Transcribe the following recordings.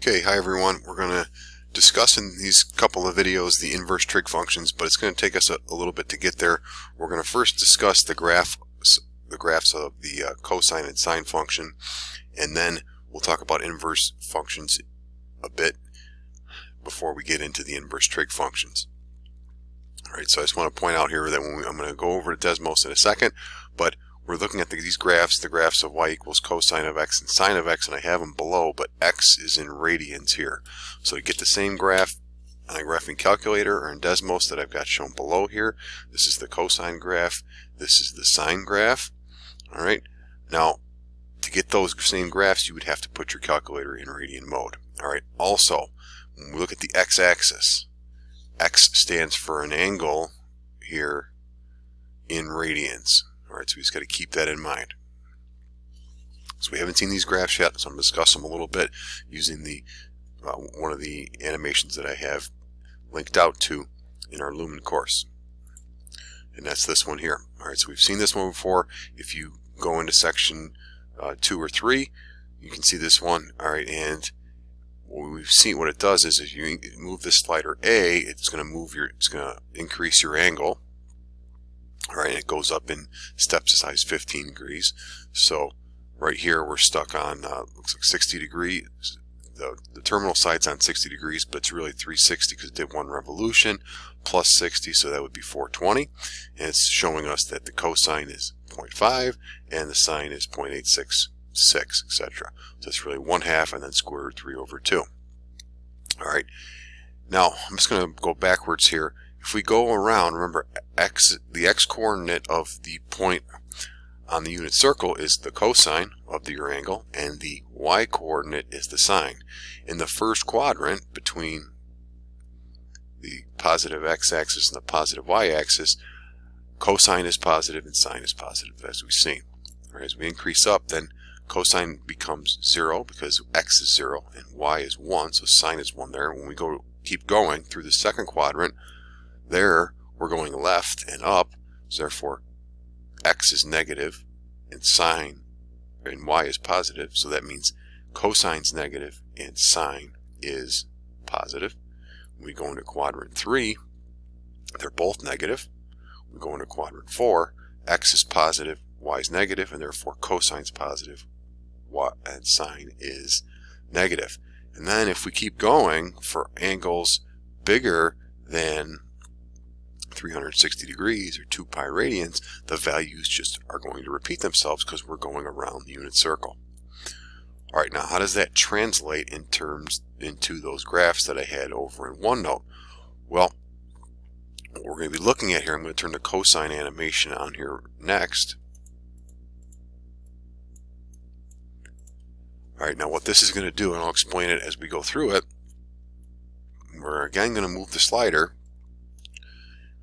Okay, hi everyone. We're going to discuss in these couple of videos the inverse trig functions, but it's going to take us a little bit to get there. We're going to first discuss the graphs of the cosine and sine function, and then we'll talk about inverse functions a bit before we get into the inverse trig functions. Alright, so I just want to point out here that I'm going to go over to Desmos in a second, but we're looking at these graphs, the graphs of y equals cosine of x and sine of x, and I have them below, but x is in radians here. So to get the same graph on a graphing calculator or in Desmos that I've got shown below here, this is the cosine graph, this is the sine graph. Alright, now to get those same graphs you would have to put your calculator in radian mode. Alright, also when we look at the x-axis, x stands for an angle here in radians. Alright, so we just got to keep that in mind. So we haven't seen these graphs yet, so I'm going to discuss them a little bit using the one of the animations that I have linked out to in our Lumen course. And that's this one here. Alright, so we've seen this one before. If you go into section 2 or 3, you can see this one. Alright, and what we've seen, what it does is if you move this slider A, it's going to increase your angle. Alright, and it goes up in steps to size 15 degrees. So right here we're stuck on looks like 60 degrees. The terminal side's on 60 degrees, but it's really 360 because it did one revolution plus 60, so that would be 420. And it's showing us that the cosine is 0.5 and the sine is 0.866, etc. So it's really 1/2 and then square root 3 over 2. Alright, now I'm just going to go backwards here. If we go around, remember the x-coordinate of the point on the unit circle is the cosine of your angle, and the y-coordinate is the sine. In the first quadrant between the positive x-axis and the positive y-axis, cosine is positive and sine is positive, as we've seen. Right, as we increase up, then cosine becomes 0 because x is 0 and y is 1, so sine is 1 there. When we keep going through the second quadrant, there we're going left and up, so therefore x is negative and sine and y is positive, so that means cosine's negative and sine is positive. When we go into quadrant 3, they're both negative. We go into quadrant 4, x is positive, y is negative, and therefore cosine's positive and sine is negative. And then if we keep going for angles bigger than 360 degrees or 2 pi radians, the values just are going to repeat themselves because we're going around the unit circle. Alright, now how does that translate into those graphs that I had over in OneNote? Well, what we're going to be looking at here, I'm going to turn the cosine animation on here next. Alright, now what this is going to do, and I'll explain it as we go through it, we're again going to move the slider.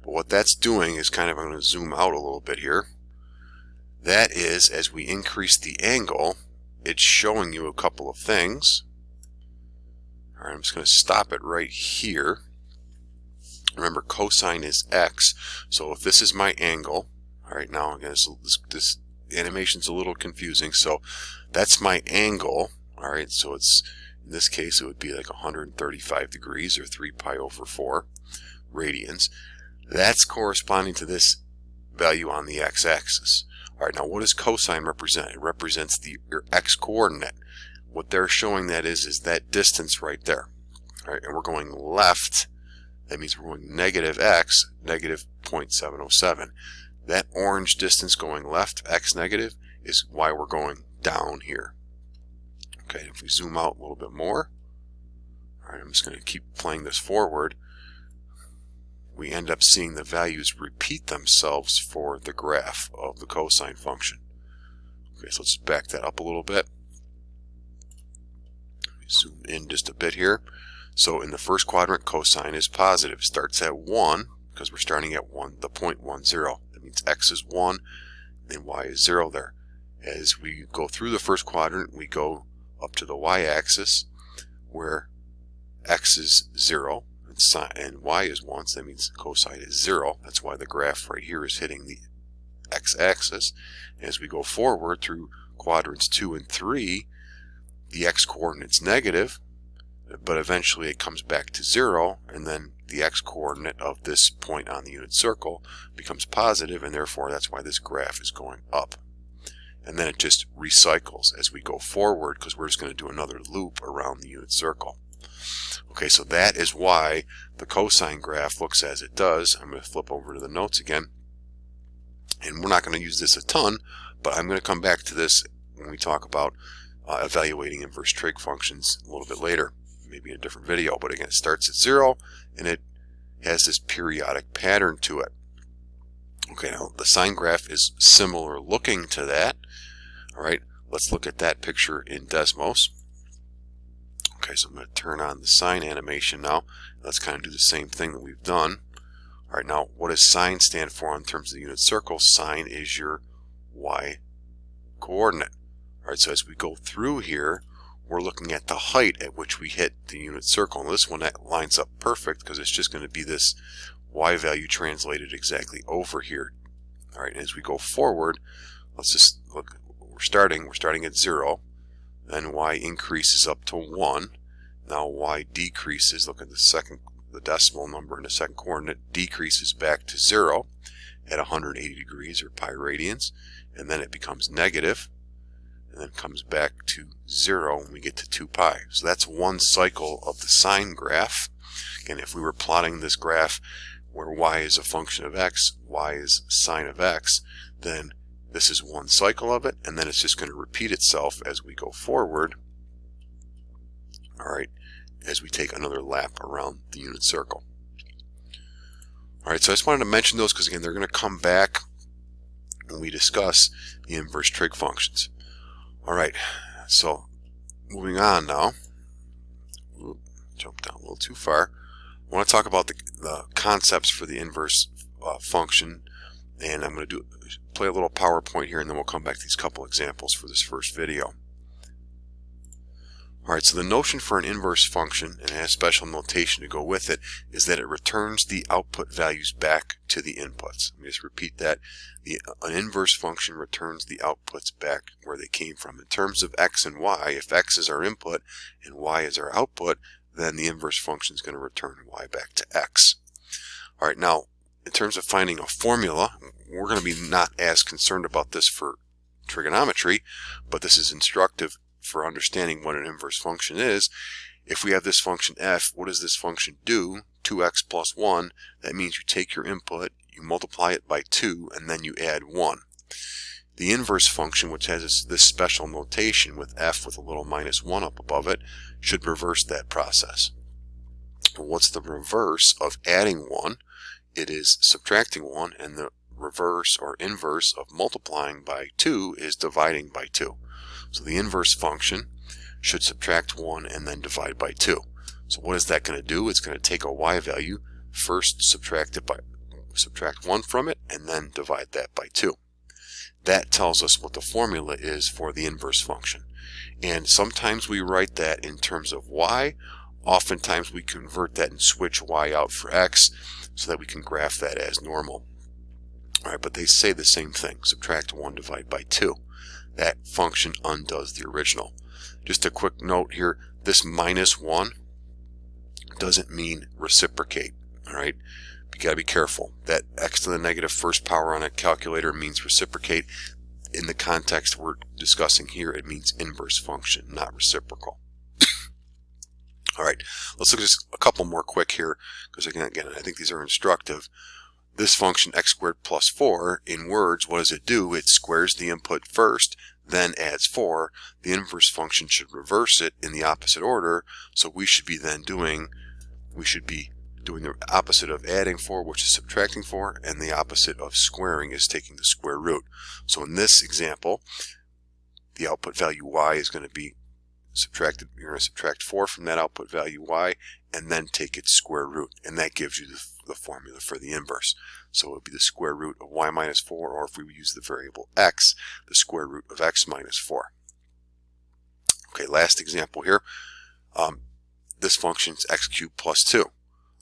But what that's doing is I'm going to zoom out a little bit here. That is, as we increase the angle, it's showing you a couple of things. Alright, I'm just going to stop it right here. Remember, cosine is x, so if this is my angle, alright, now again, this animation's a little confusing, so that's my angle, alright, so it's, in this case, it would be like 135 degrees or 3 pi over 4 radians. That's corresponding to this value on the x-axis. Alright, now what does cosine represent? It represents your x-coordinate. What they're showing that is that distance right there. Alright, and we're going left. That means we're going negative x, negative 0.707. That orange distance going left, x negative, is why we're going down here. Okay, if we zoom out a little bit more, alright, I'm just going to keep playing this forward. We end up seeing the values repeat themselves for the graph of the cosine function. Okay, so let's back that up a little bit. Let me zoom in just a bit here. So in the first quadrant, cosine is positive. It starts at 1 because we're starting at 1, the 0.10. That means x is 1 and y is 0 there. As we go through the first quadrant, we go up to the y-axis where x is 0. And y is 1, so that means cosine is 0. That's why the graph right here is hitting the x-axis. As we go forward through quadrants 2 and 3, the x-coordinate's negative, but eventually it comes back to 0, and then the x-coordinate of this point on the unit circle becomes positive, and therefore that's why this graph is going up. And then it just recycles as we go forward, because we're just going to do another loop around the unit circle. Okay, so that is why the cosine graph looks as it does. I'm going to flip over to the notes again, and we're not going to use this a ton, but I'm going to come back to this when we talk about evaluating inverse trig functions a little bit later, maybe in a different video. But again, it starts at 0, and it has this periodic pattern to it. Okay, now the sine graph is similar looking to that. All right, let's look at that picture in Desmos. Okay, so I'm going to turn on the sine animation now. Let's kind of do the same thing that we've done. All right, now what does sine stand for in terms of the unit circle? Sine is your y coordinate. All right, so as we go through here, we're looking at the height at which we hit the unit circle. And this one, that lines up perfect because it's just going to be this y value translated exactly over here. All right, and as we go forward, let's just look. We're starting at 0. Then y increases up to 1. Now y decreases. Look at the decimal number in the second coordinate decreases back to 0 at 180 degrees or pi radians, and then it becomes negative, and then comes back to 0 when we get to 2 pi. So that's one cycle of the sine graph. Again, if we were plotting this graph where y is a function of x, y is sine of x, then this is one cycle of it, and then it's just going to repeat itself as we go forward. All right, as we take another lap around the unit circle. All right, so I just wanted to mention those because, again, they're going to come back when we discuss the inverse trig functions. All right, so moving on now. Jump down a little too far. I want to talk about the concepts for the inverse function, and I'm going to play a little PowerPoint here, and then we'll come back to these couple examples for this first video. Alright, so the notion for an inverse function, and it has special notation to go with it, is that it returns the output values back to the inputs. Let me just repeat that. An inverse function returns the outputs back where they came from. In terms of x and y, if x is our input and y is our output, then the inverse function is going to return y back to x. Alright, now, in terms of finding a formula, we're going to be not as concerned about this for trigonometry, but this is instructive for understanding what an inverse function is. If we have this function f, what does this function do? 2x plus 1, that means you take your input, you multiply it by 2, and then you add 1. The inverse function, which has this special notation with f with a little minus 1 up above it, should reverse that process. What's the reverse of adding 1? It is subtracting 1, and the reverse or inverse of multiplying by 2 is dividing by 2. So the inverse function should subtract 1 and then divide by 2. So what is that going to do? It's going to take a y value, first subtract 1 from it, and then divide that by 2. That tells us what the formula is for the inverse function. And sometimes we write that in terms of y. Oftentimes we convert that and switch y out for x so that we can graph that as normal. All right, but they say the same thing. Subtract 1, divide by 2. That function undoes the original. Just a quick note here, this minus 1 doesn't mean reciprocate. All right, you got to be careful. That x to the negative first power on a calculator means reciprocate. In the context we're discussing here, it means inverse function, not reciprocal. All right, let's look at just a couple more quick here, because again, I think these are instructive. This function x squared plus 4, in words, what does it do? It squares the input first, then adds 4. The inverse function should reverse it in the opposite order, so we should be doing the opposite of adding 4, which is subtracting 4, and the opposite of squaring is taking the square root. So in this example, the output value y is going to be subtracted. You're going to subtract 4 from that output value y, and then take its square root, and that gives you the formula for the inverse. So it would be the square root of y minus 4, or if we would use the variable x, the square root of x minus 4. Okay, last example here. This function is x cubed plus 2.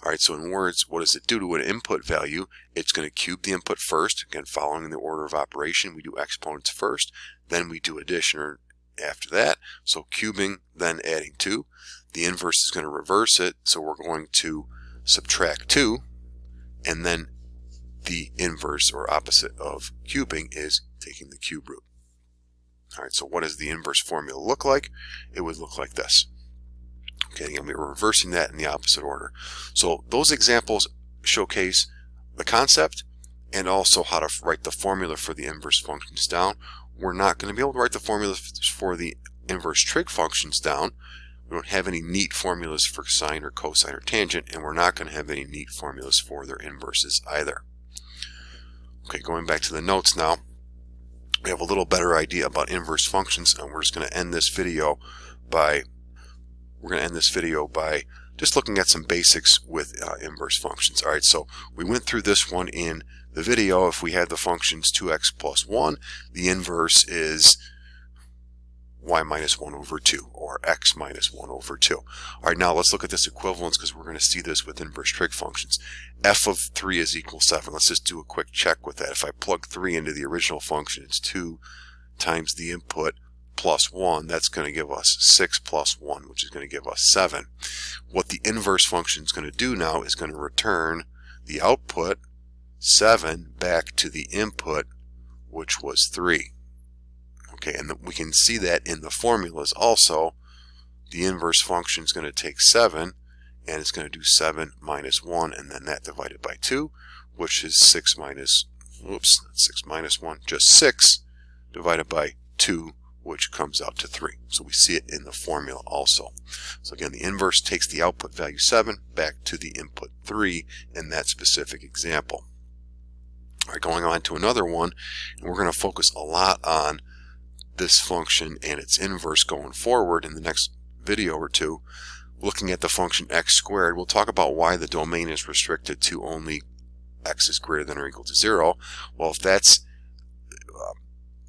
Alright, so in words, what does it do to an input value? It's going to cube the input first. Again, following the order of operation, we do exponents first, then we do addition, after that. So cubing, then adding 2. The inverse is going to reverse it, so we're going to subtract 2, and then the inverse or opposite of cubing is taking the cube root. Alright, so what does the inverse formula look like? It would look like this. Okay, again, we're reversing that in the opposite order. So those examples showcase the concept and also how to write the formula for the inverse functions down. We're not going to be able to write the formula for the inverse trig functions down. We don't have any neat formulas for sine or cosine or tangent, and we're not going to have any neat formulas for their inverses either. Okay, going back to the notes now, we have a little better idea about inverse functions, and we're just going to end this video by just looking at some basics with inverse functions. Alright, so we went through this one in the video. If we had the functions 2x plus 1, the inverse is y minus 1 over 2, or x minus 1 over 2. Alright, now let's look at this equivalence, because we're going to see this with inverse trig functions. F of 3 is equal 7. Let's just do a quick check with that. If I plug 3 into the original function, it's 2 times the input plus 1. That's going to give us 6 plus 1, which is going to give us 7. What the inverse function is going to do now is going to return the output 7 back to the input, which was 3. Okay, and we can see that in the formulas also. The inverse function is going to take 7, and it's going to do 7 minus 1, and then that divided by 2, which is 6 minus 1, just 6 divided by 2, which comes out to 3. So we see it in the formula also. So again, the inverse takes the output value 7 back to the input 3 in that specific example. All right, going on to another one, and we're going to focus a lot on this function and its inverse going forward in the next video or two. Looking at the function x squared, we'll talk about why the domain is restricted to only x is greater than or equal to 0. Well, if that's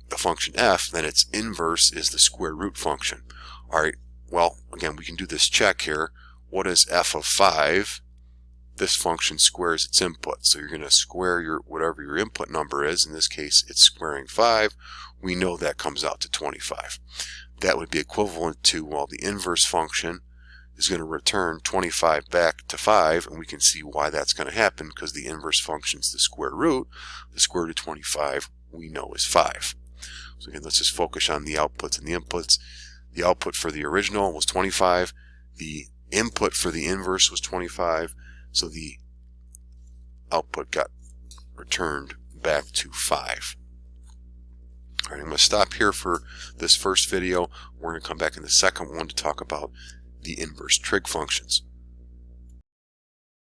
the function f, then its inverse is the square root function. Alright, well, again, we can do this check here. What is f of 5? This function squares its input. So you're going to square whatever your input number is. In this case, it's squaring 5. We know that comes out to 25. That would be equivalent to, well, the inverse function is going to return 25 back to 5, and we can see why that's going to happen, because the inverse function is the square root. The square root of 25 we know is 5. So again, let's just focus on the outputs and the inputs. The output for the original was 25. The input for the inverse was 25. So the output got returned back to 5. Alright, I'm going to stop here for this first video. We're going to come back in the second one to talk about the inverse trig functions.